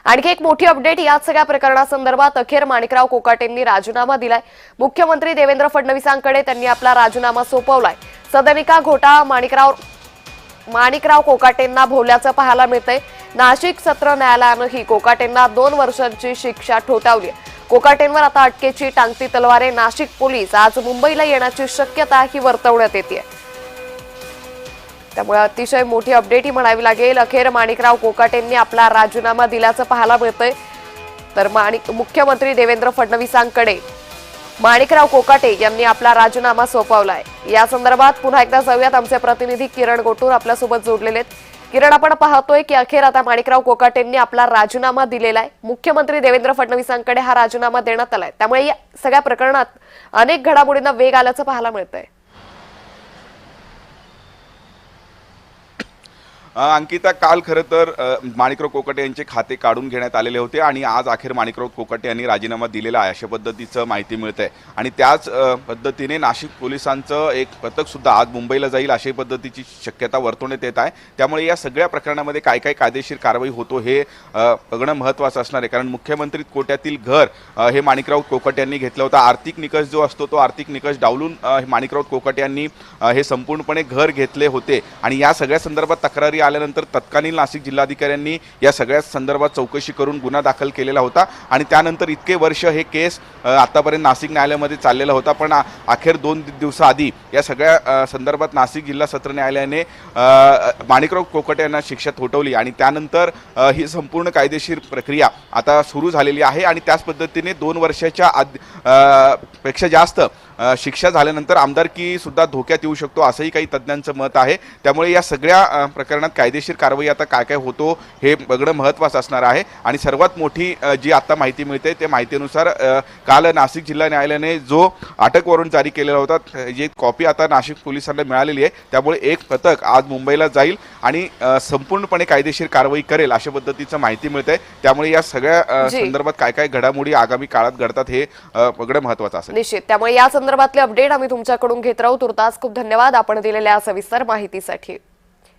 आणखी एक मोठी अपडेट या सगळ्या प्रकरणासंदर्भात अखेर माणिकराव कोकाटेंनी राजीनामा दिलाय। मुख्यमंत्री देवेंद्र फडणवीसांकडे त्यांनी आपला राजीनामा सोपवलाय। सदनिका घोटाळा माणिकराव कोकाटेंना भोवल्याचं पाहायला मिळतंय। नाशिक सत्र न्यायालयानंही कोकाटेंना 2 वर्षांची शिक्षा ठोठावली। कोकाटेंवर आता अटकेची टांगती तलवार। नाशिक पोलीस आज मुंबईला येण्याची शक्यता ही वर्तवण्यात येते। त्यामुळे अतिशय मोठी अपडेट ही म्हणावी लागेल। अखेर माणिकराव कोकाटेंनी आपला राजीनामा दिल्याचं पाहायला मिळतंय। तर मुख्यमंत्री देवेंद्र फडणवीसांकडे माणिकराव कोकाटे यांनी आपला राजीनामा सोपवलाय। या संदर्भात पुन्हा एकदा जाऊयात, आमचे प्रतिनिधी किरण गोटूर आपल्यासोबत जोडलेले आहेत। किरण, आपण पाहतोय की अखेर आता माणिकराव कोकाटेंनी आपला राजीनामा दिलेला आहे। मुख्यमंत्री देवेंद्र फडणवीसांकडे हा राजीनामा देण्यात आलाय। त्यामुळे या सगळ्या प्रकरणात अनेक घडामोडींना वेग आल्याचं पाहायला मिळतंय। अंकिता, काल खरं तर माणिकराव कोकाटे यांचे खाते काढून घेण्यात आलेले होते आणि आज अखेर माणिकराव कोकाटे यांनी राजीनामा दिलेला आहे अशा पद्धतीचं माहिती मिळते। आणि त्याच पद्धतीने नाशिक पोलिसांचं एक पथक सुद्धा आज मुंबईला जाईल अशा पद्धतीची शक्यता वर्तवण्यात येत आहे। त्यामुळे या सगळ्या प्रकरणामध्ये काय काय कायदेशीर कारवाई होतो हे बघणं महत्त्वाचं असणार आहे। कारण मुख्यमंत्री कोट्यातील घर हे माणिकराव कोकाटे यांनी घेतलं होतं। आर्थिक निकष जो असतो तो आर्थिक निकष डावलून माणिकराव कोकाटे यांनी हे संपूर्णपणे घर घेतले होते। आणि या सगळ्या संदर्भात तक्रारी आल्यानंतर तत्कालीन नाशिक जिल्हाधिकाऱ्यांनी या सगळ्या संदर्भात चौकशी करून गुन्हा दाखल केलेला होता। आणि त्यानंतर इतके वर्ष हे केस आतापर्यंत नाशिक न्यायालयामध्ये चाललेला होता। पण अखेर 2 दिवसाआधी या सगळ्या संदर्भात नाशिक जिल्हा सत्र न्यायालयाने माणिकराव कोकाटे यांना शिक्षा ठोठावली आणि त्यानंतर ही संपूर्ण कायदेशीर प्रक्रिया आता सुरू झालेली आहे। आणि त्याच पद्धतीने 2 वर्षाच्या पेक्षा जास्त शिक्षा झाल्यानंतर आमदारकी सुद्धा धोक्यात येऊ शकतो असंही काही तज्ज्ञांचं मत आहे। त्यामुळे या सगळ्या प्रकरणात कायदेशीर कारवाई आता काय काय होतो हे बघणं महत्त्वाचं असणार आहे। आणि सर्वात मोठी जी आता माहिती मिळते त्या माहितीनुसार काल नाशिक जिल्हा न्यायालयाने जो अटक वॉरंट जारी केलेला होता जी कॉपी आता नाशिक पोलिसांना मिळालेली आहे। त्यामुळे एक पथक आज मुंबईला जाईल आणि संपूर्णपणे कायदेशीर कारवाई करेल अशा पद्धतीचं माहिती मिळते। त्यामुळे या सगळ्या संदर्भात काय काय घडामोडी आगामी काळात घडतात हे बघणं महत्त्वाचं असेल। निश्चित, त्यामुळे या संदर्भातले अपडेट आम्ही तुमच्याकडून घेत राहू। तुर्तास खूप धन्यवाद आपण दिलेल्या सविस्तर माहितीसाठी।